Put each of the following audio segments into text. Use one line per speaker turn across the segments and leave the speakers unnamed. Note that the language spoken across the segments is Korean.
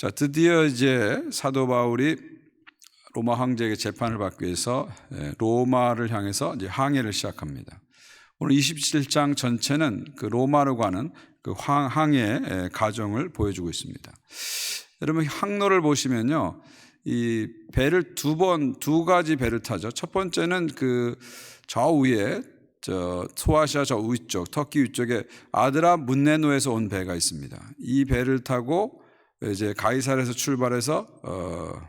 자, 드디어 이제 사도 바울이 로마 황제에게 재판을 받기 위해서 로마를 향해서 이제 항해를 시작합니다. 오늘 27장 전체는 그 로마로 가는 그 항해 과정을 보여주고 있습니다. 여러분 항로를 보시면요, 이 배를 두 가지 배를 타죠. 첫 번째는 그 저 위에 소아시아 저 위쪽, 터키 위쪽에 아드라 문네노에서 온 배가 있습니다. 이 배를 타고 이제 가이사르에서 출발해서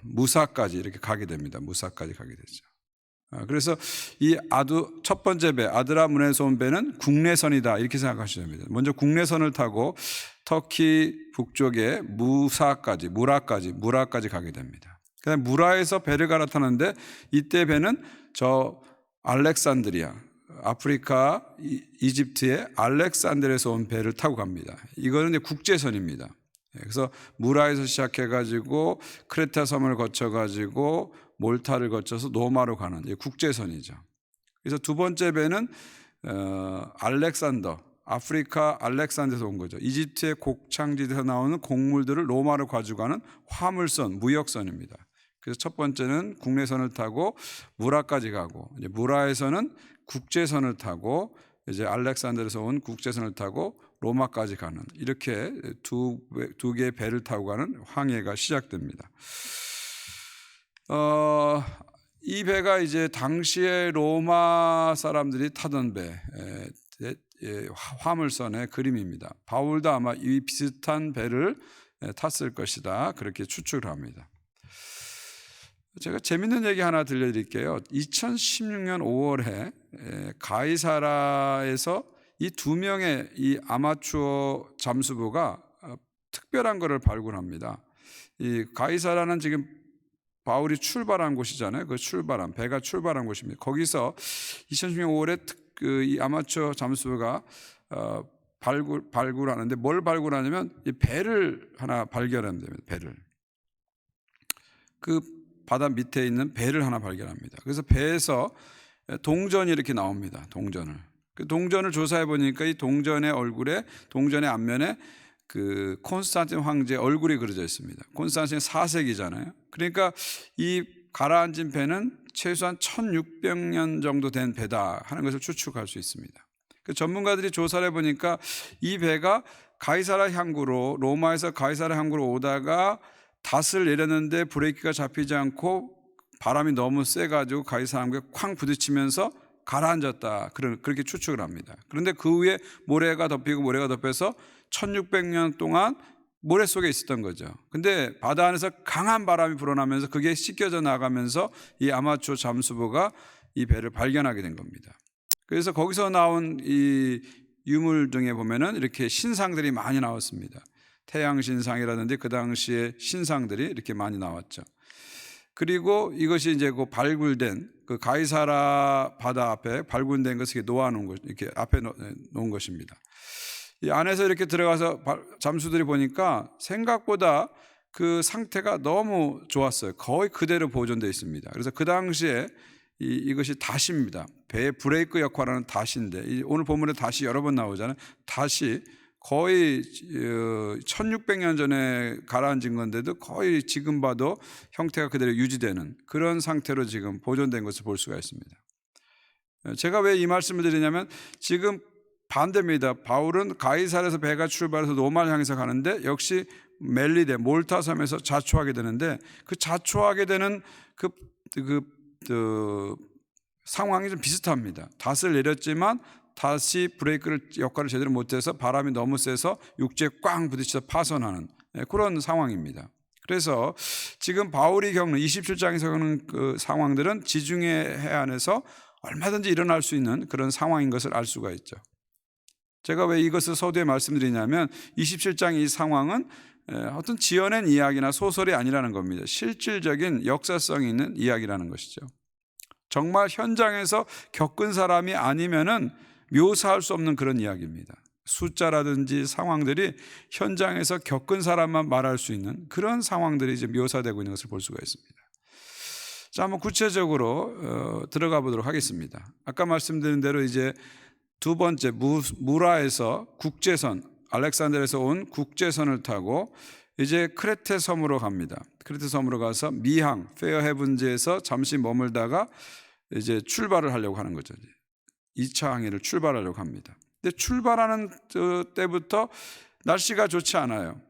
무사까지 이렇게 가게 됩니다. 무사까지 가게 되죠. 그래서 이 첫 번째 배 아드라문에서 온 배는 국내선이다 이렇게 생각하시면 됩니다. 먼저 국내선을 타고 터키 북쪽에 무라까지 가게 됩니다. 그다음 무라에서 배를 갈아타는데 이때 배는 저 알렉산드리아, 아프리카 이집트의 알렉산드리아에서 온 배를 타고 갑니다. 이거는 이제 국제선입니다. 그래서 무라에서 시작해가지고 크레타 섬을 거쳐가지고 몰타를 거쳐서 로마로 가는 국제선이죠. 그래서 두 번째 배는 아프리카 알렉산드에서 온 거죠. 이집트의 곡창지대에서 나오는 곡물들을 로마로 가져가는 화물선, 무역선입니다. 그래서 첫 번째는 국내선을 타고 무라까지 가고, 이제 무라에서는 국제선을 타고 이제 알렉산드에서 온 국제선을 타고 로마까지 가는 이렇게 두 개의 배를 타고 가는 항해가 시작됩니다. 이 배가 이제 당시에 로마 사람들이 타던 배, 화물선의 그림입니다. 바울도 아마 이 비슷한 배를 탔을 것이다 그렇게 추측을 합니다. 제가 재밌는 얘기 하나 들려드릴게요. 2016년 5월에 가이사라에서 이 두 명의 이 아마추어 잠수부가 특별한 것을 발굴합니다. 이 가이사라는 지금 바울이 출발한 곳이잖아요. 그 배가 출발한 곳입니다. 거기서 2016년 5월에 이 아마추어 잠수부가 발굴하는데 뭘 발굴하냐면 이 배를 하나 발견한답니다. 배를. 그 바다 밑에 있는 배를 하나 발견합니다. 그래서 배에서 동전이 이렇게 나옵니다. 그 동전을 조사해 보니까 이 동전의 앞면에 그 콘스탄틴 황제의 얼굴이 그려져 있습니다. 콘스탄틴이 4세기잖아요. 그러니까 이 가라앉은 배는 최소한 1600년 정도 된 배다 하는 것을 추측할 수 있습니다. 그 전문가들이 조사를 해보니까 이 배가 로마에서 가이사라 항구로 오다가 닷을 내렸는데 브레이크가 잡히지 않고 바람이 너무 세가지고 가이사라 항구에 쾅 부딪히면서 가라앉았다. 그렇게 추측을 합니다. 그런데 그 위에 모래가 덮여서 1600년 동안 모래 속에 있었던 거죠. 근데 바다 안에서 강한 바람이 불어나면서 그게 씻겨져 나가면서 이 아마추어 잠수부가 이 배를 발견하게 된 겁니다. 그래서 거기서 나온 이 유물 중에 보면은 이렇게 신상들이 많이 나왔습니다. 태양신상이라든지 그 당시에 신상들이 이렇게 많이 나왔죠. 그리고 이것이 이제 그 발굴된 그 가이사라 바다 앞에 발굴된 것을 놓아놓은 것, 이렇게 앞에 놓은 것입니다. 이 안에서 이렇게 들어가서 잠수들이 보니까 생각보다 그 상태가 너무 좋았어요. 거의 그대로 보존되어 있습니다. 그래서 그 당시에 이것이 닷입니다. 배의 브레이크 역할을 하는 닷인데 오늘 본문에 닷이 여러 번 나오잖아요. 닷이 거의 1600년 전에 가라앉은 건데도 거의 지금 봐도 형태가 그대로 유지되는 그런 상태로 지금 보존된 것을 볼 수가 있습니다. 제가 왜 이 말씀을 드리냐면 지금 반대입니다. 바울은 가이사르에서 배가 출발해서 로마를 향해서 가는데 역시 몰타 섬에서 자초하게 되는데 그 자초하게 되는 상황이 좀 비슷합니다. 닷을 내렸지만 다시 브레이크를 역할을 제대로 못해서 바람이 너무 세서 육지에 꽝 부딪혀서 파손하는 그런 상황입니다. 그래서 지금 바울이 겪는 27장에서 겪는 그 상황들은 지중해 해안에서 얼마든지 일어날 수 있는 그런 상황인 것을 알 수가 있죠. 제가 왜 이것을 서두에 말씀드리냐면 27장 이 상황은 어떤 지어낸 이야기나 소설이 아니라는 겁니다. 실질적인 역사성이 있는 이야기라는 것이죠. 정말 현장에서 겪은 사람이 아니면은 묘사할 수 없는 그런 이야기입니다. 숫자라든지 상황들이 현장에서 겪은 사람만 말할 수 있는 그런 상황들이 이제 묘사되고 있는 것을 볼 수가 있습니다. 자, 한번 구체적으로 들어가 보도록 하겠습니다. 아까 말씀드린 대로 이제 두 번째 무라에서 국제선, 알렉산드리아에서 온 국제선을 타고 이제 크레테 섬으로 갑니다. 크레테 섬으로 가서 미항 페어 헤븐즈에서 잠시 머물다가 이제 출발을 하려고 하는 거죠. 2차 항해를 출발하려고 합니다. 근데 출발하는 때부터 날씨가 좋지 않아요.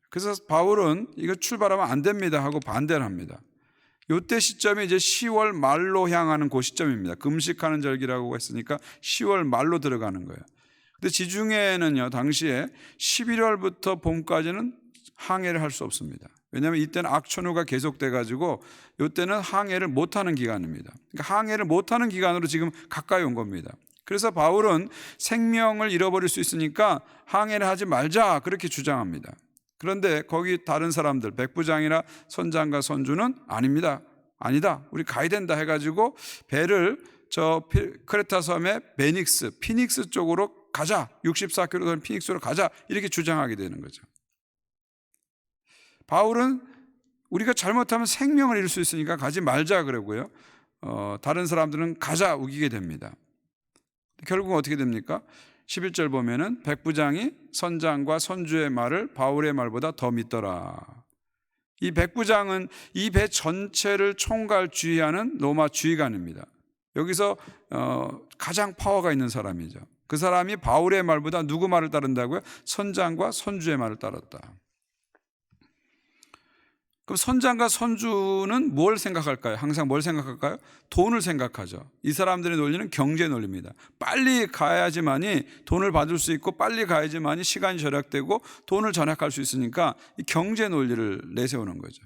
그래서 바울은 이거 출발하면 안 됩니다 하고 반대를 합니다. 이때 시점이 이제 10월 말로 향하는 그 시점입니다. 금식하는 절기라고 했으니까 10월 말로 들어가는 거예요. 근데 지중해는요, 당시에 11월부터 봄까지는 항해를 할 수 없습니다. 왜냐하면 이때는 악천후가 계속돼 가지고 이때는 항해를 못하는 기간입니다. 그러니까 항해를 못하는 기간으로 지금 가까이 온 겁니다. 그래서 바울은 생명을 잃어버릴 수 있으니까 항해를 하지 말자 그렇게 주장합니다. 그런데 거기 다른 사람들 백부장이나 선장과 선주는 아닙니다. 아니다. 우리 가야 된다 해가지고 배를 저 크레타 섬의 피닉스 쪽으로 가자. 64km 피닉스로 가자. 이렇게 주장하게 되는 거죠. 바울은 우리가 잘못하면 생명을 잃을 수 있으니까 가지 말자 그러고요. 다른 사람들은 가자 우기게 됩니다. 결국은 어떻게 됩니까? 11절 보면은 백부장이 선장과 선주의 말을 바울의 말보다 더 믿더라. 이 백부장은 이 배 전체를 총괄 주의하는 로마 주의관입니다. 여기서 가장 파워가 있는 사람이죠. 그 사람이 바울의 말보다 누구 말을 따른다고요? 선장과 선주의 말을 따랐다. 그럼 선장과 선주는 뭘 생각할까요? 항상 뭘 생각할까요? 돈을 생각하죠. 이 사람들의 논리는 경제 논리입니다. 빨리 가야지만이 돈을 받을 수 있고 빨리 가야지만이 시간이 절약되고 돈을 절약할 수 있으니까 이 경제 논리를 내세우는 거죠.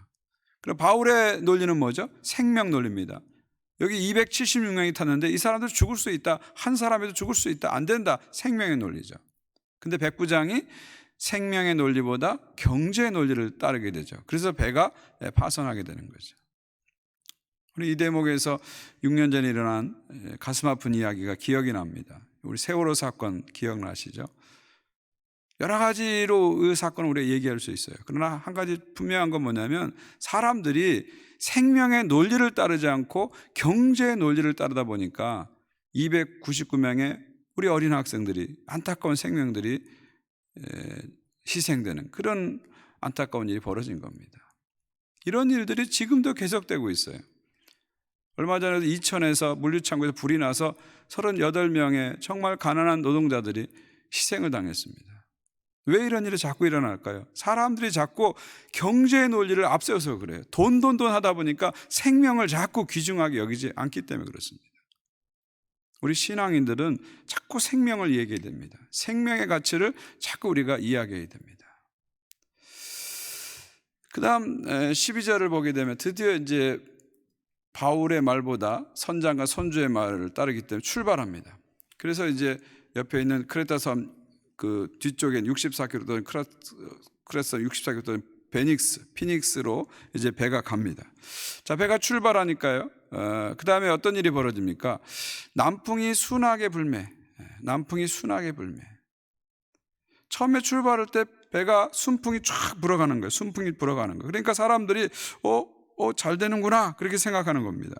그럼 바울의 논리는 뭐죠? 생명 논리입니다. 여기 276명이 탔는데 이 사람들 죽을 수 있다. 한 사람에도 죽을 수 있다. 안 된다. 생명의 논리죠. 근데 백부장이 생명의 논리보다 경제의 논리를 따르게 되죠. 그래서 배가 파손하게 되는 거죠. 우리 이 대목에서 6년 전에 일어난 가슴 아픈 이야기가 기억이 납니다. 우리 세월호 사건 기억나시죠? 여러 가지로 이 사건을 우리가 얘기할 수 있어요. 그러나 한 가지 분명한 건 뭐냐면 사람들이 생명의 논리를 따르지 않고 경제의 논리를 따르다 보니까 299명의 우리 어린 학생들이 안타까운 생명들이 희생되는 그런 안타까운 일이 벌어진 겁니다. 이런 일들이 지금도 계속되고 있어요. 얼마 전에도 이천에서 물류창고에서 불이 나서 38명의 정말 가난한 노동자들이 희생을 당했습니다. 왜 이런 일이 자꾸 일어날까요? 사람들이 자꾸 경제의 논리를 앞세워서 그래요. 돈 하다 보니까 생명을 자꾸 귀중하게 여기지 않기 때문에 그렇습니다. 우리 신앙인들은 자꾸 생명을 얘기해야 됩니다. 생명의 가치를 자꾸 우리가 이야기해야 됩니다. 그 다음 12절을 보게 되면 드디어 이제 바울의 말보다 선장과 선주의 말을 따르기 때문에 출발합니다. 그래서 이제 옆에 있는 크레타 섬 그 뒤쪽엔 64km 크레타 64km 피닉스로 이제 배가 갑니다. 자, 배가 출발하니까요. 그 다음에 어떤 일이 벌어집니까? 남풍이 순하게 불매. 처음에 출발할 때 배가 순풍이 쫙 불어가는 거예요. 순풍이 불어가는 거예요. 그러니까 사람들이 잘 되는구나 그렇게 생각하는 겁니다.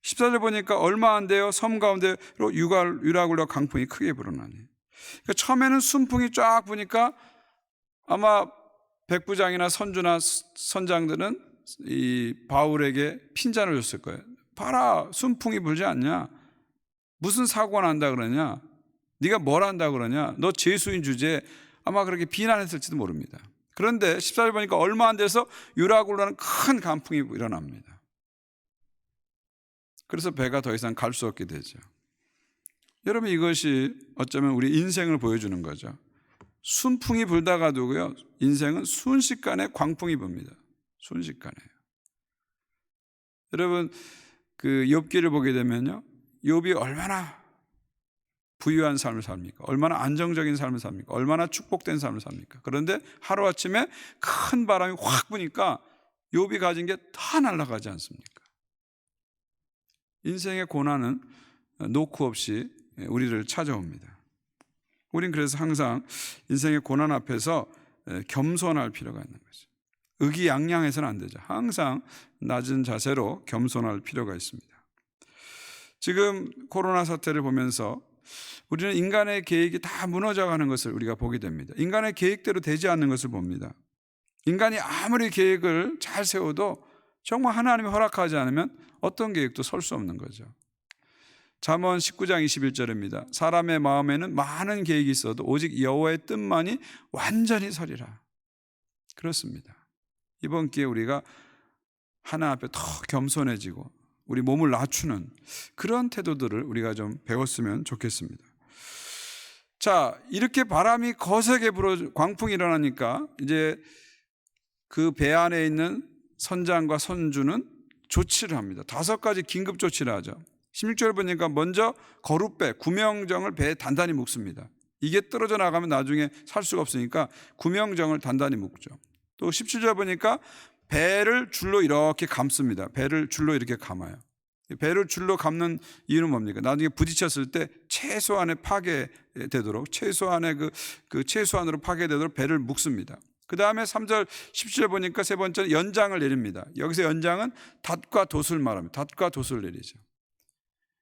14절 보니까 얼마 안 돼요. 섬 가운데로 유라굴로 강풍이 크게 불어나니. 그러니까 처음에는 순풍이 쫙 부니까 아마 백부장이나 선주나 선장들은 이 바울에게 핀잔을 줬을 거예요. 봐라, 순풍이 불지 않냐? 무슨 사고가 난다 그러냐? 네가 뭘 한다 그러냐? 너 죄수인 주제에 아마 그렇게 비난했을지도 모릅니다. 그런데 14절 보니까 얼마 안 돼서 유라굴로는 큰 강풍이 일어납니다. 그래서 배가 더 이상 갈 수 없게 되죠. 여러분, 이것이 어쩌면 우리 인생을 보여주는 거죠. 순풍이 불다가도요, 인생은 순식간에 광풍이 붑니다. 순식간에. 여러분, 그 욥기를 보게 되면요, 욥이 얼마나 부유한 삶을 삽니까? 얼마나 안정적인 삶을 삽니까? 얼마나 축복된 삶을 삽니까? 그런데 하루아침에 큰 바람이 확 부니까 욥이 가진 게 다 날아가지 않습니까? 인생의 고난은 노크 없이 우리를 찾아옵니다. 우린 그래서 항상 인생의 고난 앞에서 겸손할 필요가 있는 거죠. 의기양양해서는 안 되죠. 항상 낮은 자세로 겸손할 필요가 있습니다. 지금 코로나 사태를 보면서 우리는 인간의 계획이 다 무너져가는 것을 우리가 보게 됩니다. 인간의 계획대로 되지 않는 것을 봅니다. 인간이 아무리 계획을 잘 세워도 정말 하나님이 허락하지 않으면 어떤 계획도 설 수 없는 거죠. 잠언 19장 21절입니다. 사람의 마음에는 많은 계획이 있어도 오직 여호와의 뜻만이 완전히 서리라. 그렇습니다. 이번 기회에 우리가 하나님 앞에 더 겸손해지고 우리 몸을 낮추는 그런 태도들을 우리가 좀 배웠으면 좋겠습니다. 자, 이렇게 바람이 거세게 불어 광풍이 일어나니까 이제 그 배 안에 있는 선장과 선주는 조치를 합니다. 5가지 긴급 조치를 하죠. 16절 보니까 먼저 거룻배, 구명정을 배에 단단히 묶습니다. 이게 떨어져 나가면 나중에 살 수가 없으니까 구명정을 단단히 묶죠. 또 17절 보니까 배를 줄로 이렇게 감습니다. 배를 줄로 이렇게 감아요. 배를 줄로 감는 이유는 뭡니까? 나중에 부딪혔을 때 최소한의 파괴되도록, 최소한의 최소한으로 파괴되도록 배를 묶습니다. 그 다음에 3절 17절 보니까 세 번째 연장을 내립니다. 여기서 연장은 닷과 돛을 말합니다. 닷과 돛을 내리죠.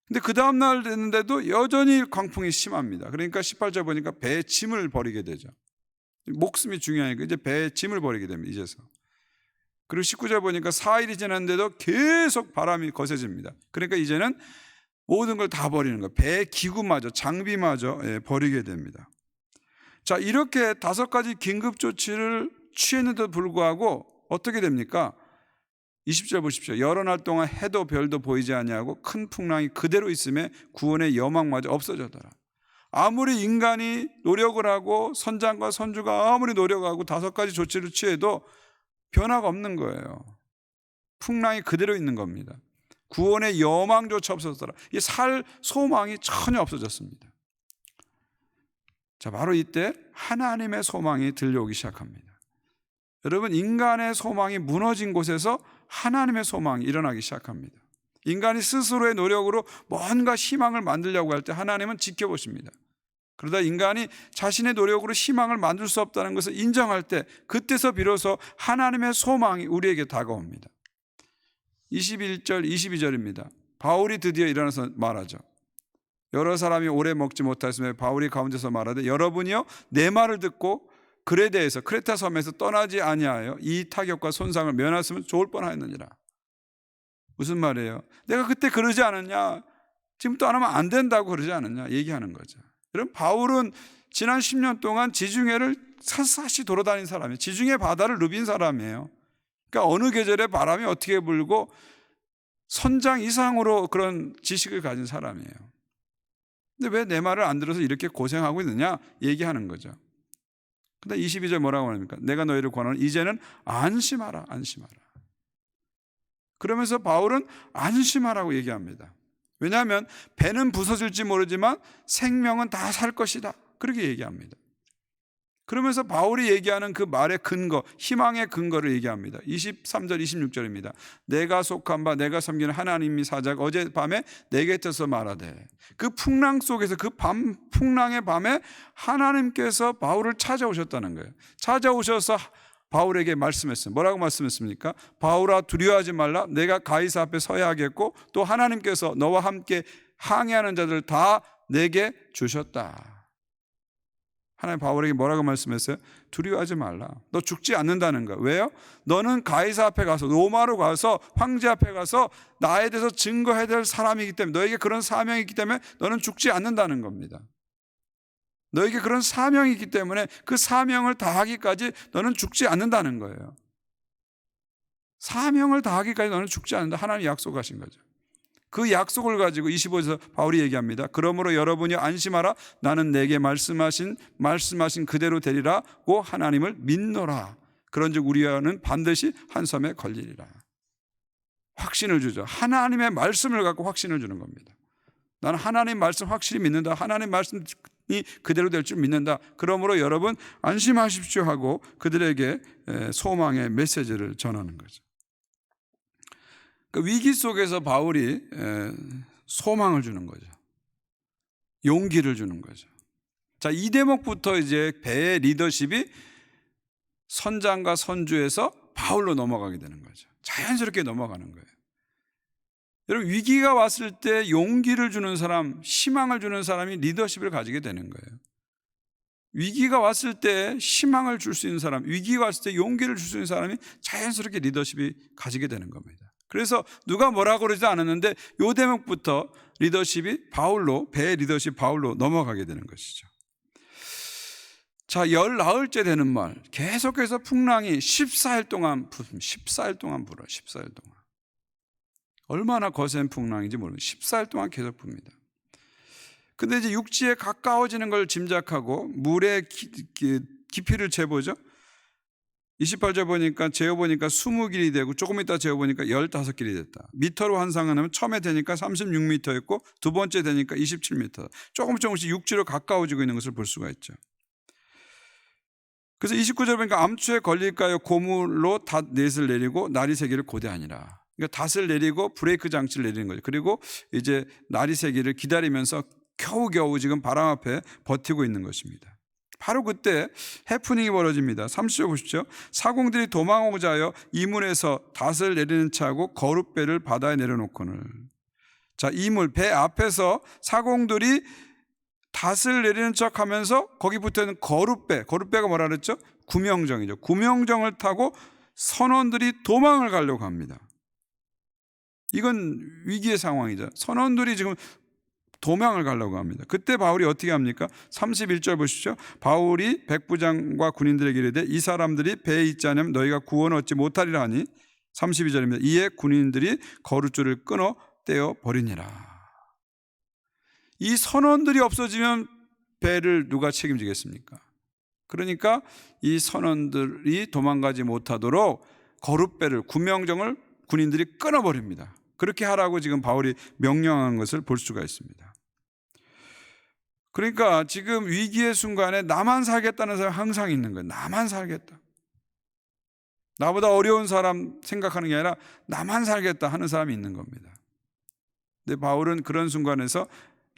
근데 그 다음날 됐는데도 여전히 광풍이 심합니다. 그러니까 18절 보니까 배에 짐을 버리게 되죠. 목숨이 중요하니까 이제 배에 짐을 버리게 됩니다. 이제서. 그리고 19절 보니까 4일이 지났는데도 계속 바람이 거세집니다. 그러니까 이제는 모든 걸 다 버리는 거예요. 배 기구마저, 장비마저 버리게 됩니다. 자, 이렇게 5가지 긴급 조치를 취했는데도 불구하고 어떻게 됩니까? 20절 보십시오. 여러 날 동안 해도 별도 보이지 아니하고 큰 풍랑이 그대로 있음에 구원의 여망마저 없어졌더라. 아무리 인간이 노력을 하고 선장과 선주가 아무리 노력하고 5가지 조치를 취해도 변화가 없는 거예요. 풍랑이 그대로 있는 겁니다. 구원의 여망조차 없어졌더라. 이 살 소망이 전혀 없어졌습니다. 자, 바로 이때 하나님의 소망이 들려오기 시작합니다. 여러분, 인간의 소망이 무너진 곳에서 하나님의 소망이 일어나기 시작합니다. 인간이 스스로의 노력으로 뭔가 희망을 만들려고 할 때 하나님은 지켜보십니다. 그러다 인간이 자신의 노력으로 희망을 만들 수 없다는 것을 인정할 때 그때서 비로소 하나님의 소망이 우리에게 다가옵니다. 21절 22절입니다. 바울이 드디어 일어나서 말하죠. 여러 사람이 오래 먹지 못하였으며 바울이 가운데서 말하되 여러분이요 내 말을 듣고 글에 대해서 크레타 섬에서 떠나지 아니하여 이 타격과 손상을 면하였으면 좋을 뻔하였느니라. 무슨 말이에요? 내가 그때 그러지 않았냐? 지금 떠나면 안 된다고 그러지 않았냐? 얘기하는 거죠. 여러분, 바울은 지난 10년 동안 지중해를 샅샅이 돌아다닌 사람이에요. 지중해 바다를 누빈 사람이에요. 그러니까 어느 계절에 바람이 어떻게 불고 선장 이상으로 그런 지식을 가진 사람이에요. 근데 왜 내 말을 안 들어서 이렇게 고생하고 있느냐? 얘기하는 거죠. 근데 22절 뭐라고 합니까? 내가 너희를 권하는 이제는 안심하라, 안심하라. 그러면서 바울은 안심하라고 얘기합니다. 왜냐하면 배는 부서질지 모르지만 생명은 다 살 것이다. 그렇게 얘기합니다. 그러면서 바울이 얘기하는 그 말의 근거, 희망의 근거를 얘기합니다. 23절 26절입니다. 내가 속한 바 내가 섬기는 하나님이 사자가 어젯밤에 내 곁에서 말하되, 그 풍랑 속에서 그 풍랑의 밤에 하나님께서 바울을 찾아오셨다는 거예요. 찾아오셔서 바울에게 말씀했어요. 뭐라고 말씀했습니까? 바울아, 두려워하지 말라. 내가 가이사 앞에 서야 하겠고 또 하나님께서 너와 함께 항해하는 자들 다 내게 주셨다. 하나님 바울에게 뭐라고 말씀했어요? 두려워하지 말라. 너 죽지 않는다는 거야. 왜요? 너는 가이사 앞에 가서, 로마로 가서 황제 앞에 가서 나에 대해서 증거해야 될 사람이기 때문에, 너에게 그런 사명이 있기 때문에 너는 죽지 않는다는 겁니다. 너에게 그런 사명이 있기 때문에 그 사명을 다하기까지 너는 죽지 않는다는 거예요. 사명을 다하기까지 너는 죽지 않는다. 하나님이 약속하신 거죠. 그 약속을 가지고 25절에서 바울이 얘기합니다. 그러므로 여러분이 안심하라. 나는 내게 말씀하신 그대로 되리라고 하나님을 믿노라. 그런즉 우리와는 반드시 한 섬에 걸리리라. 확신을 주죠. 하나님의 말씀을 갖고 확신을 주는 겁니다. 나는 하나님 말씀 확실히 믿는다. 하나님 말씀이 그대로 될 줄 믿는다. 그러므로 여러분 안심하십시오 하고 그들에게 소망의 메시지를 전하는 거죠. 그 위기 속에서 바울이 소망을 주는 거죠. 용기를 주는 거죠. 자, 이 대목부터 이제 배의 리더십이 선장과 선주에서 바울로 넘어가게 되는 거죠. 자연스럽게 넘어가는 거예요. 여러분, 위기가 왔을 때 용기를 주는 사람, 희망을 주는 사람이 리더십을 가지게 되는 거예요. 위기가 왔을 때 희망을 줄 수 있는 사람, 위기가 왔을 때 용기를 줄 수 있는 사람이 자연스럽게 리더십이 가지게 되는 겁니다. 그래서 누가 뭐라고 그러지 않았는데 요 대목부터 리더십이 바울로, 배의 리더십 바울로 넘어가게 되는 것이죠. 자, 열 나흘째 되는 말, 계속해서 풍랑이 14일 동안 불어. 14일 동안. 얼마나 거센 풍랑인지 모르겠어요. 14일 동안 계속 붑니다. 근데 이제 육지에 가까워지는 걸 짐작하고 물의 깊이를 재보죠. 28절 보니까 재어보니까 20길이 되고 조금 있다 재어보니까 15길이 됐다. 미터로 환산하면 처음에 되니까 36m였고 두 번째 되니까 27m. 조금씩 육지로 가까워지고 있는 것을 볼 수가 있죠. 그래서 29절 보니까 암초에 걸릴까요? 고물로 닷넷을 내리고 날이 새기를 고대하니라. 그러니까 닷을 내리고 브레이크 장치를 내리는 거죠. 그리고 이제 날이 새기를 기다리면서 겨우겨우 지금 바람 앞에 버티고 있는 것입니다. 바로 그때 해프닝이 벌어집니다. 30절 보십시오. 사공들이 도망오고자 하여 이물에서 닷을 내리는 차고 거룻배를 바다에 내려놓거늘. 자, 이물, 배 앞에서 사공들이 닷을 내리는 척 하면서 거기 붙어있는 거룻배가 뭐라 그랬죠? 구명정이죠. 구명정을 타고 선원들이 도망을 가려고 합니다. 이건 위기의 상황이죠. 선원들이 지금 도망을 가려고 합니다. 그때 바울이 어떻게 합니까? 31절 보십시오. 바울이 백부장과 군인들에게 이르되 이 사람들이 배에 있지 않으면 너희가 구원 얻지 못하리라 하니 32절입니다. 이에 군인들이 거룻줄을 끊어 떼어 버리니라. 이 선원들이 없어지면 배를 누가 책임지겠습니까? 그러니까 이 선원들이 도망가지 못하도록 거룻배를, 구명정을 군인들이 끊어버립니다. 그렇게 하라고 지금 바울이 명령한 것을 볼 수가 있습니다. 그러니까 지금 위기의 순간에 나만 살겠다는 사람이 항상 있는 거예요. 나만 살겠다. 나보다 어려운 사람 생각하는 게 아니라 나만 살겠다 하는 사람이 있는 겁니다. 근데 바울은 그런 순간에서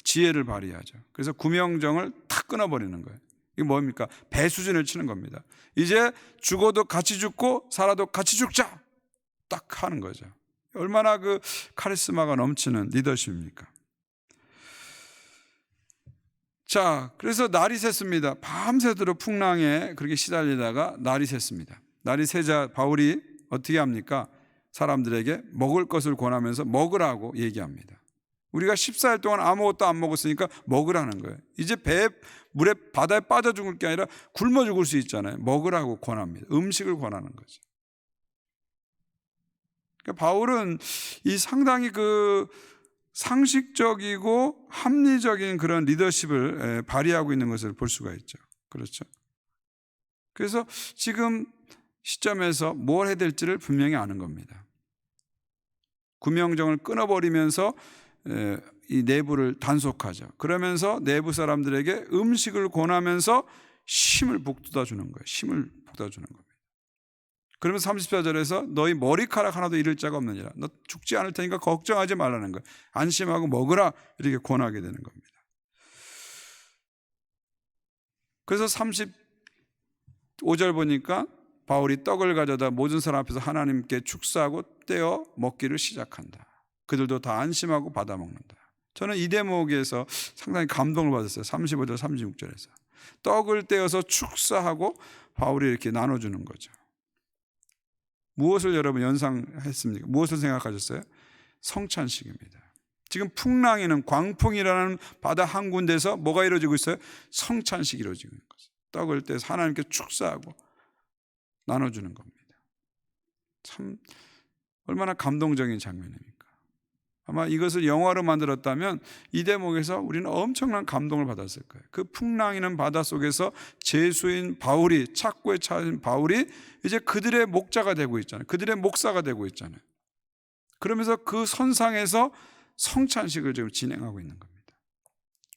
지혜를 발휘하죠. 그래서 구명정을 탁 끊어버리는 거예요. 이게 뭡니까? 배 수준을 치는 겁니다. 이제 죽어도 같이 죽고 살아도 같이 죽자! 딱 하는 거죠. 얼마나 그 카리스마가 넘치는 리더십입니까? 자, 그래서 날이 샜습니다. 밤새도록 풍랑에 그렇게 시달리다가 날이 샜습니다. 날이 새자 바울이 어떻게 합니까? 사람들에게 먹을 것을 권하면서 먹으라고 얘기합니다. 우리가 14일 동안 아무것도 안 먹었으니까 먹으라는 거예요. 이제 물에 바다에 빠져 죽을 게 아니라 굶어 죽을 수 있잖아요. 먹으라고 권합니다. 음식을 권하는 거죠. 그러니까 바울은 이 상당히 그 상식적이고 합리적인 그런 리더십을 발휘하고 있는 것을 볼 수가 있죠. 그렇죠. 그래서 지금 시점에서 뭘 해야 될지를 분명히 아는 겁니다. 구명정을 끊어버리면서 이 내부를 단속하죠. 그러면서 내부 사람들에게 음식을 권하면서 힘을 북돋아 주는 거예요. 힘을 북돋아 주는 겁니다. 그러면서 34절에서 너희 머리카락 하나도 잃을 자가 없느니라. 너 죽지 않을 테니까 걱정하지 말라는 거예요. 안심하고 먹으라 이렇게 권하게 되는 겁니다. 그래서 35절 보니까 바울이 떡을 가져다 모든 사람 앞에서 하나님께 축사하고 떼어 먹기를 시작한다. 그들도 다 안심하고 받아 먹는다. 저는 이 대목에서 상당히 감동을 받았어요. 35절 36절에서 떡을 떼어서 축사하고 바울이 이렇게 나눠주는 거죠. 무엇을 여러분 연상했습니까? 무엇을 생각하셨어요? 성찬식입니다. 지금 풍랑에는 광풍이라는 바다 한 군데서 뭐가 이루어지고 있어요? 성찬식이 이루어지고 있는 거죠. 떡을 떼서 하나님께 축사하고 나눠주는 겁니다. 참 얼마나 감동적인 장면입니까? 아마 이것을 영화로 만들었다면 이 대목에서 우리는 엄청난 감동을 받았을 거예요. 그 풍랑이는 바다 속에서 제수인 바울이, 착고에 차인 바울이 이제 그들의 목자가 되고 있잖아요. 그들의 목사가 되고 있잖아요. 그러면서 그 선상에서 성찬식을 지금 진행하고 있는 겁니다.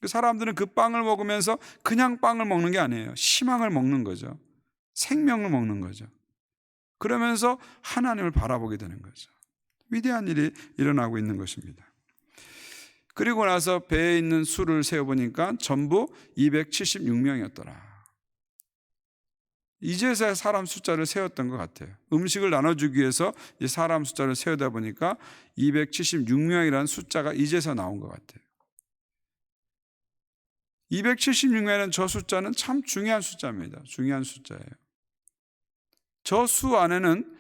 그 사람들은 그 빵을 먹으면서 그냥 빵을 먹는 게 아니에요. 희망을 먹는 거죠. 생명을 먹는 거죠. 그러면서 하나님을 바라보게 되는 거죠. 위대한 일이 일어나고 있는 것입니다. 그리고 나서 배에 있는 수를 세어보니까 전부 276명이었더라. 이제서야 사람 숫자를 세웠던 것 같아요. 음식을 나눠주기 위해서 사람 숫자를 세우다 보니까 276명이라는 숫자가 이제서 나온 것 같아요. 276명이라는 저 숫자는 참 중요한 숫자입니다. 중요한 숫자예요. 저 수 안에는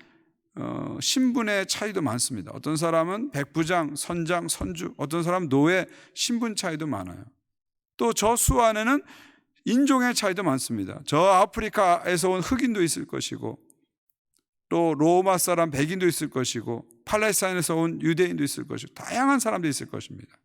신분의 차이도 많습니다. 어떤 사람은 백부장, 선장, 선주, 어떤 사람은 노예, 신분 차이도 많아요. 또 저 수 안에는 인종의 차이도 많습니다. 저 아프리카에서 온 흑인도 있을 것이고, 또 로마 사람 백인도 있을 것이고, 팔레스타인에서 온 유대인도 있을 것이고, 다양한 사람도 있을 것입니다.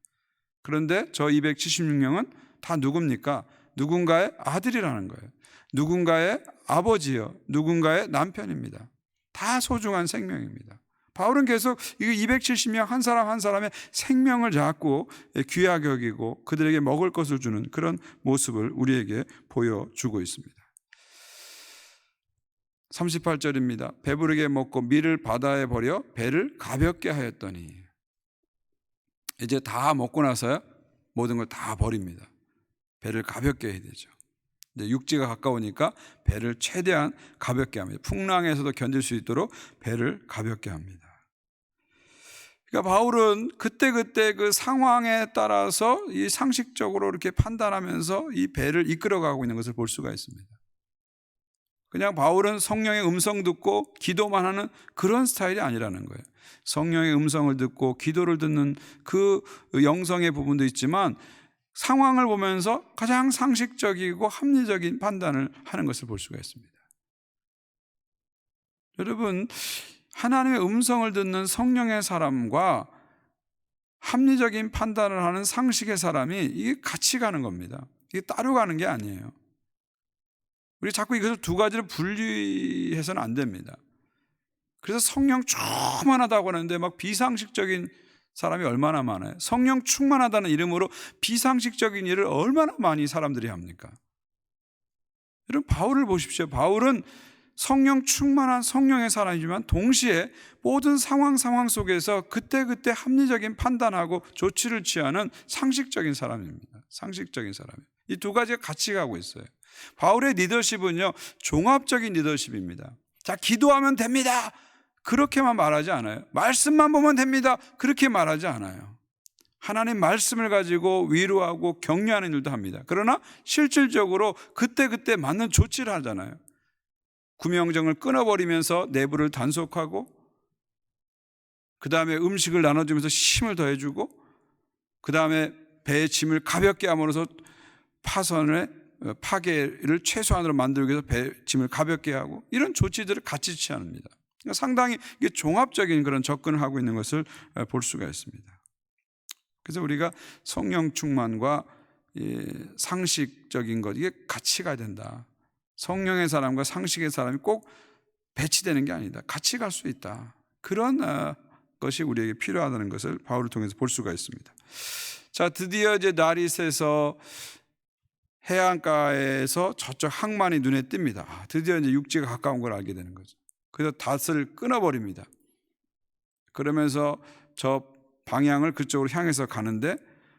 그런데 저 276명은 다 누굽니까? 누군가의 아들이라는 거예요. 누군가의 아버지요, 누군가의 남편입니다. 다 소중한 생명입니다. 바울은 계속 이 270명 한 사람 한 사람의 생명을 자꾸 귀하게 여기고 그들에게 먹을 것을 주는 그런 모습을 우리에게 보여주고 있습니다. 38절입니다. 배부르게 먹고 밀을 바다에 버려 배를 가볍게 하였더니, 이제 다 먹고 나서야 모든 걸 다 버립니다. 배를 가볍게 해야 되죠. 근데 육지가 가까우니까 배를 최대한 가볍게 합니다. 풍랑에서도 견딜 수 있도록 배를 가볍게 합니다. 그러니까 바울은 그때그때 그 상황에 따라서 이 상식적으로 이렇게 판단하면서 이 배를 이끌어가고 있는 것을 볼 수가 있습니다. 그냥 바울은 성령의 음성 듣고 기도만 하는 그런 스타일이 아니라는 거예요. 성령의 음성을 듣고 기도를 듣는 그 영성의 부분도 있지만 상황을 보면서 가장 상식적이고 합리적인 판단을 하는 것을 볼 수가 있습니다. 여러분, 하나님의 음성을 듣는 성령의 사람과 합리적인 판단을 하는 상식의 사람이 이게 같이 가는 겁니다. 이게 따로 가는 게 아니에요. 우리 자꾸 이것을 두 가지를 분리해서는 안 됩니다. 그래서 성령 충만하다고 하는데 막 비상식적인 사람이 얼마나 많아요. 성령 충만하다는 이름으로 비상식적인 일을 얼마나 많이 사람들이 합니까? 여러분, 바울을 보십시오. 바울은 성령 충만한 성령의 사람이지만 동시에 모든 상황 속에서 그때그때 합리적인 판단하고 조치를 취하는 상식적인 사람입니다. 상식적인 사람이에요. 이 두 가지가 같이 가고 있어요. 바울의 리더십은요, 종합적인 리더십입니다. 자, 기도하면 됩니다. 그렇게만 말하지 않아요. 말씀만 보면 됩니다. 그렇게 말하지 않아요. 하나님 말씀을 가지고 위로하고 격려하는 일도 합니다. 그러나 실질적으로 그때그때 맞는 조치를 하잖아요. 구명정을 끊어버리면서 내부를 단속하고, 그 다음에 음식을 나눠주면서 힘을 더해주고, 그 다음에 배의 짐을 가볍게 함으로써 파괴를 최소한으로 만들기 위해서 배 짐을 가볍게 하고, 이런 조치들을 같이 취합니다. 그러니까 상당히 이게 종합적인 그런 접근을 하고 있는 것을 볼 수가 있습니다. 그래서 우리가 성령 충만과 상식적인 것, 이게 같이 가야 된다. 성령의 사람과 상식의 사람이 꼭 배치되는 게 아니다. 같이 갈 수 있다. 그런 것이 우리에게 필요하다는 것을 바울을 통해서 볼 수가 있습니다. 자, 드디어 이제 날이 새서 해안가에서 저쪽 항만이 눈에 띕니다. 드디어 이제 육지가 가까운 걸 알게 되는 거죠. 그래서 닷을 끊어버립니다. 그러면서 저 방향을 그쪽으로 향해서 가는데,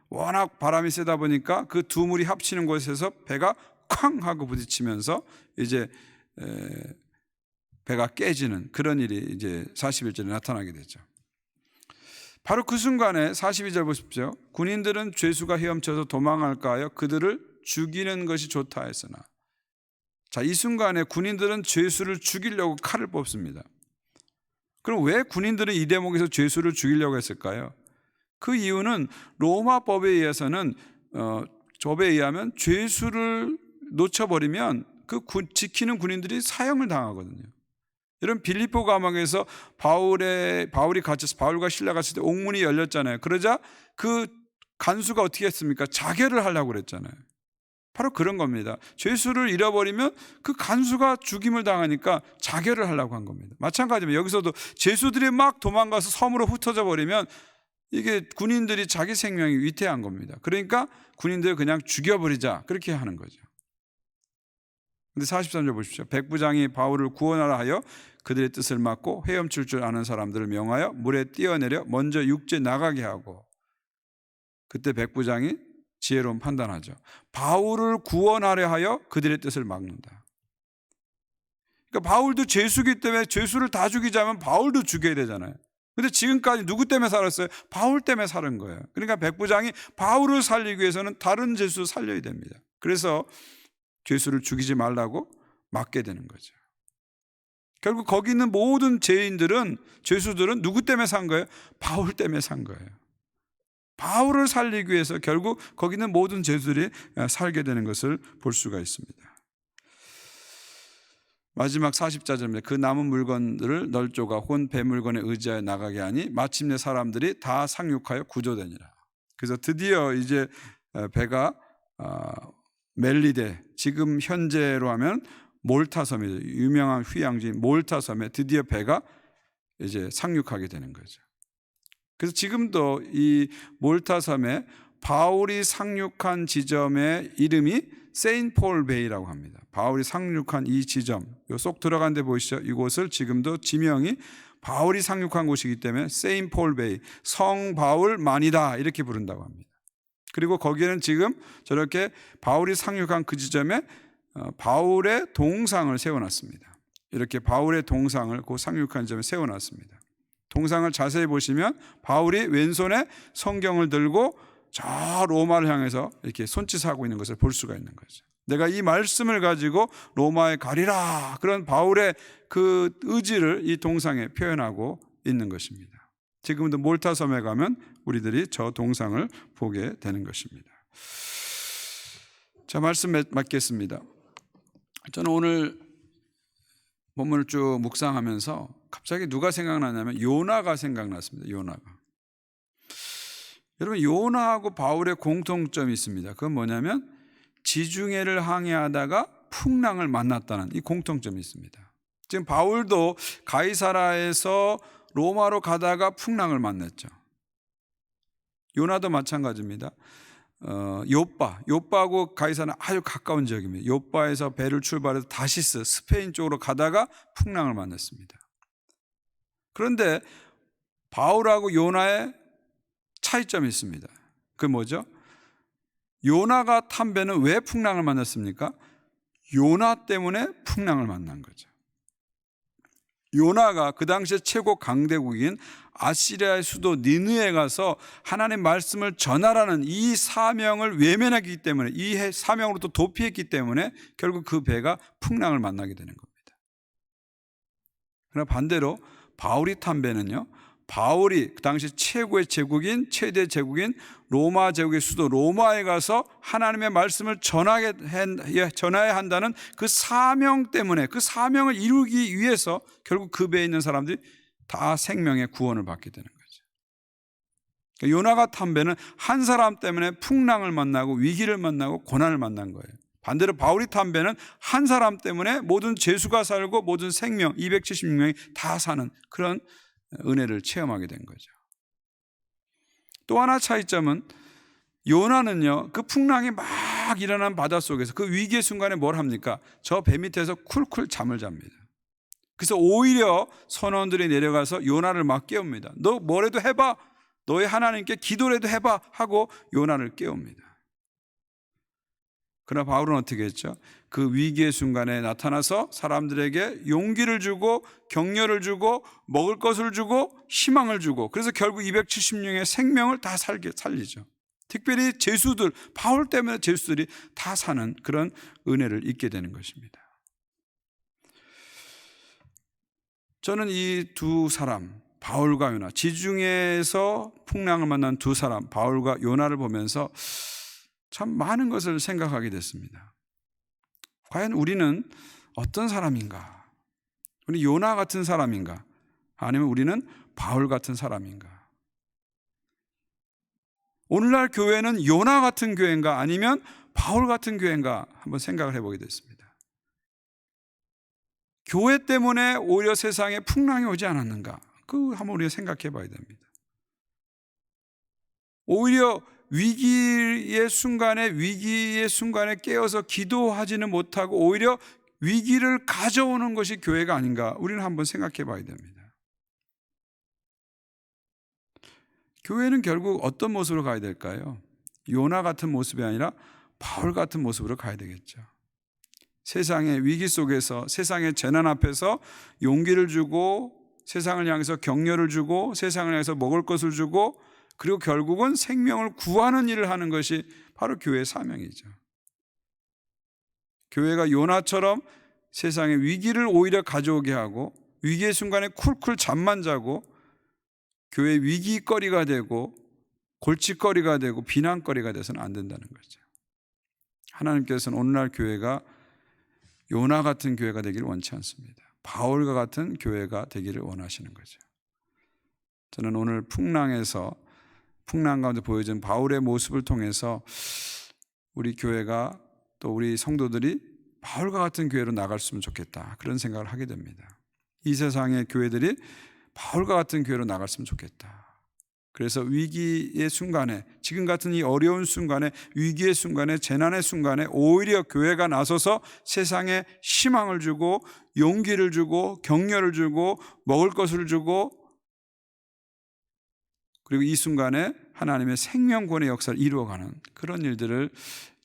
워낙 바람이 세다 보니까 그 두 물이 합치는 곳에서 배가 쾅 하고 부딪히면서 이제 배가 깨지는 그런 일이 이제 41절에 나타나게 되죠. 바로 그 순간에 42절 보십시오. 군인들은 죄수가 헤엄쳐서 도망할까 하여 그들을 죽이는 것이 좋다 했으나. 자, 이 순간에 군인들은 죄수를 죽이려고 칼을 뽑습니다. 그럼 왜 군인들은 이 대목에서 죄수를 죽이려고 했을까요? 그 이유는 로마법에 의해서는 법에 의하면 죄수를 놓쳐버리면 그 지키는 군인들이 사형을 당하거든요. 여러분, 빌립보 감옥에서 바울과 실라 갔을 때 옥문이 열렸잖아요. 그러자 그 간수가 어떻게 했습니까? 자결을 하려고 그랬잖아요. 바로 그런 겁니다. 죄수를 잃어버리면 그 간수가 죽임을 당하니까 자결을 하려고 한 겁니다. 마찬가지입니다. 여기서도 죄수들이 막 도망가서 섬으로 흩어져 버리면 이게 군인들이 자기 생명이 위태한 겁니다. 그러니까 군인들을 그냥 죽여버리자, 그렇게 하는 거죠. 근데 43절 보십시오. 백부장이 바울을 구원하라 하여 그들의 뜻을 막고 헤엄칠 줄 아는 사람들을 명하여 물에 뛰어내려 먼저 육지에 나가게 하고, 그때 백부장이 지혜로운 판단하죠. 바울을 구원하려 하여 그들의 뜻을 막는다. 그러니까 바울도 죄수기 때문에 죄수를 다 죽이자면 바울도 죽여야 되잖아요. 근데 지금까지 누구 때문에 살았어요? 바울 때문에 살은 거예요. 그러니까 백부장이 바울을 살리기 위해서는 다른 죄수 살려야 됩니다. 그래서 죄수를 죽이지 말라고 막게 되는 거죠. 결국 거기 있는 모든 죄수들은 누구 때문에 산 거예요? 바울 때문에 산 거예요. 바울을 살리기 위해서 결국 거기 있는 모든 죄수들이 살게 되는 것을 볼 수가 있습니다. 마지막 40절입니다. 그 남은 물건들을 널조가 혹은 배 물건에 의지하여 나가게 하니 마침내 사람들이 다 상륙하여 구조되니라. 그래서 드디어 이제 배가 멜리데, 지금 현재로 하면 몰타섬이죠. 유명한 휴양지인 몰타섬에 드디어 배가 이제 상륙하게 되는 거죠. 그래서 지금도 이 몰타섬에 바울이 상륙한 지점의 이름이 세인트 폴 베이라고 합니다. 바울이 상륙한 이 지점, 쏙 들어간 데 보이시죠? 이곳을 지금도 지명이 바울이 상륙한 곳이기 때문에 세인트 폴 베이, 성 바울만이다 이렇게 부른다고 합니다. 그리고 거기에는 지금 저렇게 바울이 상륙한 그 지점에 바울의 동상을 세워놨습니다. 이렇게 바울의 동상을 그 상륙한 지점에 세워놨습니다. 동상을 자세히 보시면 바울이 왼손에 성경을 들고 저 로마를 향해서 이렇게 손짓하고 있는 것을 볼 수가 있는 거죠. 내가 이 말씀을 가지고 로마에 가리라, 그런 바울의 그 의지를 이 동상에 표현하고 있는 것입니다. 지금도 몰타섬에 가면 우리들이 저 동상을 보게 되는 것입니다. 자, 말씀 맺겠습니다. 저는 오늘 본문을 쭉 묵상하면서 갑자기 누가 생각나냐면 요나가 생각났습니다. 요나가. 여러분, 요나하고 바울의 공통점이 있습니다. 그건 뭐냐면 지중해를 항해하다가 풍랑을 만났다는 이 공통점이 있습니다. 지금 바울도 가이사라에서 로마로 가다가 풍랑을 만났죠. 요나도 마찬가지입니다. 요빠하고 가이사는 아주 가까운 지역입니다. 요빠에서 배를 출발해서 다시스, 스페인 쪽으로 가다가 풍랑을 만났습니다. 그런데 바울하고 요나의 차이점이 있습니다. 그게 뭐죠? 요나가 탄 배는 왜 풍랑을 만났습니까? 요나 때문에 풍랑을 만난 거죠. 요나가 그 당시에 최고 강대국인 아시리아의 수도 니느에 가서 하나님의 말씀을 전하라는 이 사명을 외면했기 때문에, 이 사명으로 또 도피했기 때문에 결국 그 배가 풍랑을 만나게 되는 겁니다. 그러나 반대로 바울이 탄 배는요, 바울이 그 당시 최고의 제국인, 최대 제국인 로마 제국의 수도 로마에 가서 하나님의 말씀을 전해야 한다는 그 사명 때문에, 그 사명을 이루기 위해서 결국 그 배에 있는 사람들이 다 생명의 구원을 받게 되는 거죠. 그러니까 요나가 탄 배는 한 사람 때문에 풍랑을 만나고 위기를 만나고 고난을 만난 거예요. 반대로 바울이 탄 배는 한 사람 때문에 모든 죄수가 살고 모든 생명 276명이 다 사는 그런 은혜를 체험하게 된 거죠. 또 하나 차이점은 요나는요, 그 풍랑이 막 일어난 바닷속에서 그 위기의 순간에 뭘 합니까? 저 배 밑에서 쿨쿨 잠을 잡니다. 그래서 오히려 선원들이 내려가서 요나를 막 깨웁니다. 너 뭐라도 해봐, 너의 하나님께 기도라도 해봐 하고 요나를 깨웁니다. 그러나 바울은 어떻게 했죠? 그 위기의 순간에 나타나서 사람들에게 용기를 주고 격려를 주고 먹을 것을 주고 희망을 주고, 그래서 결국 270명의 생명을 다 살리죠. 특별히 죄수들, 바울 때문에 죄수들이 다 사는 그런 은혜를 잊게 되는 것입니다. 저는 이 두 사람, 바울과 요나, 지중해에서 풍랑을 만난 두 사람, 바울과 요나를 보면서 참 많은 것을 생각하게 됐습니다. 과연 우리는 어떤 사람인가? 우리 요나 같은 사람인가? 아니면 우리는 바울 같은 사람인가? 오늘날 교회는 요나 같은 교회인가? 아니면 바울 같은 교회인가? 한번 생각을 해보게 됐습니다. 교회 때문에 오히려 세상에 풍랑이 오지 않았는가? 그 한번 우리가 생각해 봐야 됩니다. 오히려 위기의 순간에 깨어서 기도하지는 못하고 오히려 위기를 가져오는 것이 교회가 아닌가, 우리는 한번 생각해 봐야 됩니다. 교회는 결국 어떤 모습으로 가야 될까요? 요나 같은 모습이 아니라 바울 같은 모습으로 가야 되겠죠. 세상의 위기 속에서, 세상의 재난 앞에서 용기를 주고 세상을 향해서 격려를 주고 세상을 향해서 먹을 것을 주고 그리고 결국은 생명을 구하는 일을 하는 것이 바로 교회의 사명이죠. 교회가 요나처럼 세상의 위기를 오히려 가져오게 하고 위기의 순간에 쿨쿨 잠만 자고 교회의 위기거리가 되고 골칫거리가 되고 비난거리가 돼서는 안 된다는 거죠. 하나님께서는 오늘날 교회가 요나 같은 교회가 되기를 원치 않습니다. 바울과 같은 교회가 되기를 원하시는 거죠. 저는 오늘 풍랑 가운데 보여진 바울의 모습을 통해서 우리 교회가 또 우리 성도들이 바울과 같은 교회로 나갔으면 좋겠다, 그런 생각을 하게 됩니다. 이 세상의 교회들이 바울과 같은 교회로 나갔으면 좋겠다. 그래서 위기의 순간에, 지금 같은 이 어려운 순간에, 위기의 순간에, 재난의 순간에 오히려 교회가 나서서 세상에 희망을 주고 용기를 주고 격려를 주고 먹을 것을 주고 그리고 이 순간에 하나님의 생명권의 역사를 이루어가는 그런 일들을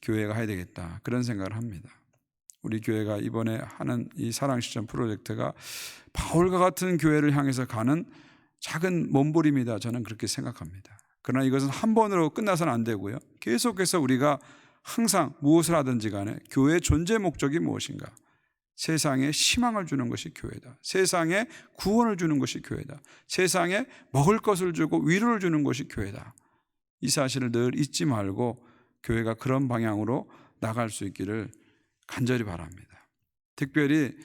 교회가 해야 되겠다, 그런 생각을 합니다. 우리 교회가 이번에 하는 이 사랑실천 프로젝트가 바울과 같은 교회를 향해서 가는 작은 몸부림이다, 저는 그렇게 생각합니다. 그러나 이것은 한 번으로 끝나서는 안 되고요, 계속해서 우리가 항상 무엇을 하든지 간에 교회의 존재 목적이 무엇인가, 세상에 희망을 주는 것이 교회다, 세상에 구원을 주는 것이 교회다, 세상에 먹을 것을 주고 위로를 주는 것이 교회다, 이 사실을 늘 잊지 말고 교회가 그런 방향으로 나갈 수 있기를 간절히 바랍니다. 특별히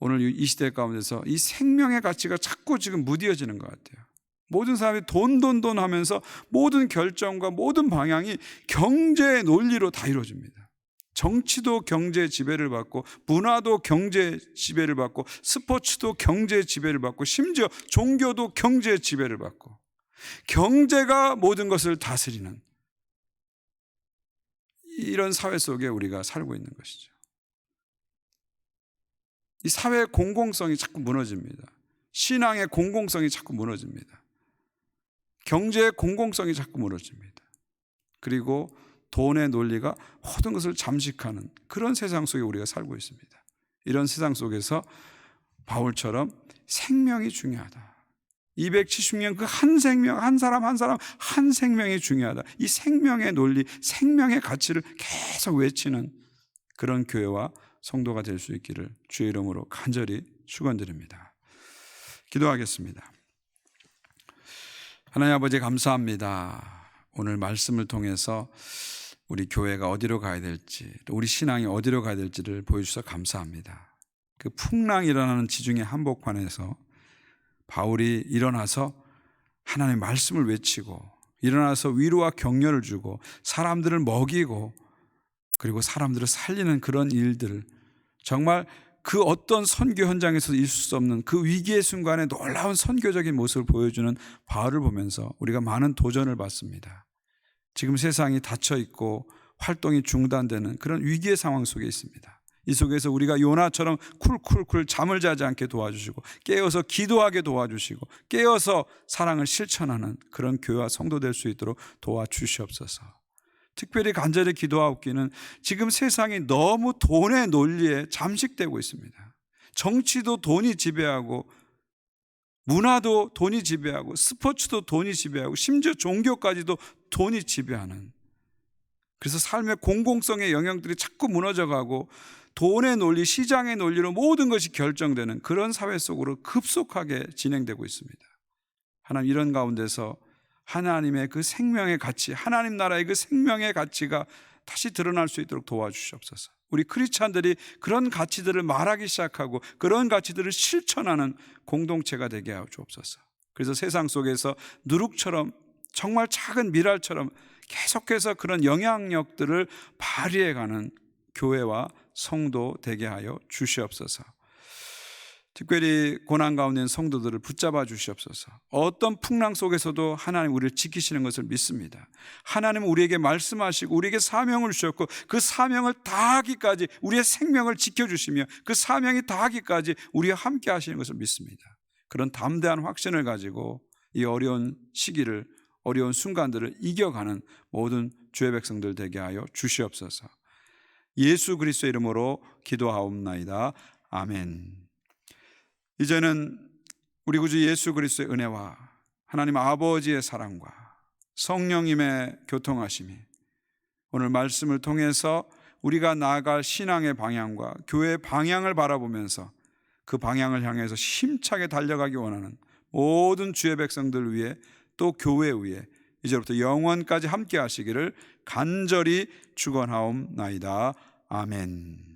오늘 이 시대 가운데서 이 생명의 가치가 자꾸 지금 무뎌지는 것 같아요. 모든 사람이 돈 하면서 모든 결정과 모든 방향이 경제의 논리로 다 이루어집니다. 정치도 경제의 지배를 받고 문화도 경제의 지배를 받고 스포츠도 경제의 지배를 받고 심지어 종교도 경제의 지배를 받고 경제가 모든 것을 다스리는 이런 사회 속에 우리가 살고 있는 것이죠. 이 사회의 공공성이 자꾸 무너집니다. 신앙의 공공성이 자꾸 무너집니다. 경제의 공공성이 자꾸 무너집니다. 그리고 돈의 논리가 모든 것을 잠식하는 그런 세상 속에 우리가 살고 있습니다. 이런 세상 속에서 바울처럼 생명이 중요하다, 270년 그 한 생명, 한 사람 한 생명이 중요하다, 이 생명의 논리, 생명의 가치를 계속 외치는 그런 교회와 성도가 될 수 있기를 주의 이름으로 간절히 축원드립니다. 기도하겠습니다. 하나님 아버지, 감사합니다. 오늘 말씀을 통해서 우리 교회가 어디로 가야 될지, 또 우리 신앙이 어디로 가야 될지를 보여주셔서 감사합니다. 그 풍랑 일어나는 지중해 한복판에서 바울이 일어나서 하나님의 말씀을 외치고 일어나서 위로와 격려를 주고 사람들을 먹이고 그리고 사람들을 살리는 그런 일들을, 정말 그 어떤 선교 현장에서 있을 수 없는 그 위기의 순간에 놀라운 선교적인 모습을 보여주는 바울을 보면서 우리가 많은 도전을 받습니다. 지금 세상이 닫혀 있고 활동이 중단되는 그런 위기의 상황 속에 있습니다. 이 속에서 우리가 요나처럼 쿨쿨쿨 잠을 자지 않게 도와주시고 깨어서 기도하게 도와주시고 깨어서 사랑을 실천하는 그런 교회와 성도 될 수 있도록 도와주시옵소서. 특별히 간절히 기도하옵기는 지금 세상이 너무 돈의 논리에 잠식되고 있습니다. 정치도 돈이 지배하고 문화도 돈이 지배하고 스포츠도 돈이 지배하고 심지어 종교까지도 돈이 지배하는, 그래서 삶의 공공성의 영역들이 자꾸 무너져가고 돈의 논리, 시장의 논리로 모든 것이 결정되는 그런 사회 속으로 급속하게 진행되고 있습니다. 하나님, 이런 가운데서 하나님의 그 생명의 가치, 하나님 나라의 그 생명의 가치가 다시 드러날 수 있도록 도와주시옵소서. 우리 크리스찬들이 그런 가치들을 말하기 시작하고 그런 가치들을 실천하는 공동체가 되게 하여 주옵소서. 그래서 세상 속에서 누룩처럼, 정말 작은 미랄처럼 계속해서 그런 영향력들을 발휘해가는 교회와 성도 되게 하여 주시옵소서. 특별히 고난 가운데 있는 성도들을 붙잡아 주시옵소서. 어떤 풍랑 속에서도 하나님 우리를 지키시는 것을 믿습니다. 하나님은 우리에게 말씀하시고 우리에게 사명을 주셨고 그 사명을 다하기까지 우리의 생명을 지켜주시며 그 사명이 다하기까지 우리와 함께 하시는 것을 믿습니다. 그런 담대한 확신을 가지고 이 어려운 시기를, 어려운 순간들을 이겨가는 모든 주의 백성들 되게 하여 주시옵소서. 예수 그리스도의 이름으로 기도하옵나이다. 아멘. 이제는 우리 구주 예수 그리스도의 은혜와 하나님 아버지의 사랑과 성령님의 교통하심이 오늘 말씀을 통해서 우리가 나아갈 신앙의 방향과 교회의 방향을 바라보면서 그 방향을 향해서 힘차게 달려가기 원하는 모든 주의 백성들 위해 또 교회 위에 이제부터 영원까지 함께 하시기를 간절히 축원하옵나이다. 아멘.